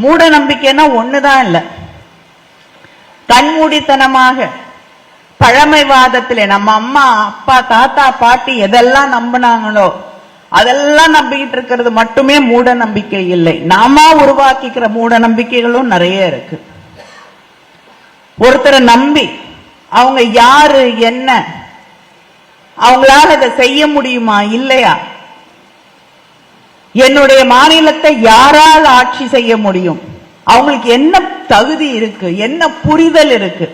மூட நம்பிக்கைன்னா ஒண்ணுதான் இல்ல, கண்மூடித்தனமாக பழமைவாதத்திலே நம்ம அம்மா அப்பா தாத்தா பாட்டி எதெல்லாம் நம்பினாங்களோ அதெல்லாம் நம்பிக்கிட்டு இருக்கிறது மட்டுமே மூட நம்பிக்கை இல்லை. நாம உருவாக்கிக்கிற மூட நம்பிக்கைகளும் நிறைய இருக்கு. ஒருத்தரை நம்பி அவங்க யாரு என்ன, அவங்களால இதை செய்ய முடியுமா இல்லையா, என்னுடைய மாநிலத்தை யாரால் ஆட்சி செய்ய முடியும், அவங்களுக்கு என்ன தகுதி இருக்கு, என்ன புரிதல் இருக்கு,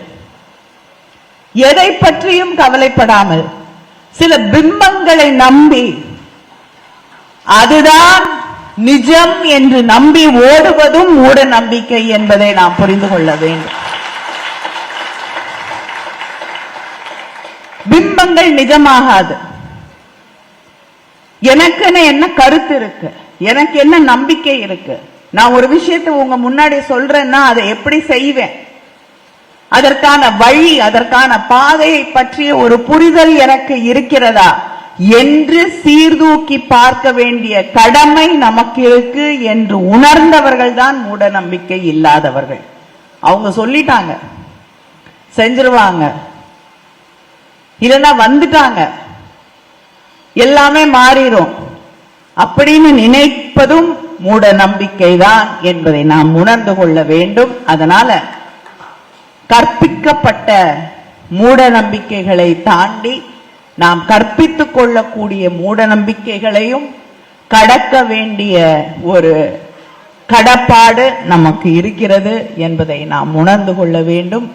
எதை பற்றியும் கவலைப்படாமல் சில பிம்பங்களை நம்பி அதுதான் நிஜம் என்று நம்பி ஓடுவதும் மூட நம்பிக்கை என்பதை நாம் புரிந்து கொள்ள வேண்டும். பிம்பங்கள் நிஜமாகாது. எனக்குன்னு என்ன கருத்து இருக்கு, எனக்கு என்ன நம்பிக்கை இருக்கு, நான் ஒரு விஷயத்தை உங்க முன்னாடி சொல்றேன்னா அதை எப்படி செய்வேன், அதற்கான வழி அதற்கான பாதையை பற்றிய ஒரு புரிதல் எனக்கு இருக்கிறதா என்று சீர்தூக்கி பார்க்க வேண்டிய கடமை நமக்கு இருக்கு என்று உணர்ந்தவர்கள் தான் மூட நம்பிக்கை இல்லாதவர்கள். அவங்க சொல்லிட்டாங்க செஞ்சிருவாங்க, இல்லைன்னா வந்துட்டாங்க எல்லாமே மாறிடும் அப்படின்னு நினைப்பதும் மூட நம்பிக்கை தான் என்பதை நாம் உணர்ந்து கொள்ள வேண்டும். அதனால கற்பிக்கப்பட்ட மூட நம்பிக்கைகளை தாண்டி நாம் கற்பித்துக் கொள்ளக்கூடிய மூட நம்பிக்கைகளையும் கடக்க வேண்டிய ஒரு கடப்பாடு நமக்கு இருக்கிறது என்பதை நாம் உணர்ந்து கொள்ள வேண்டும்.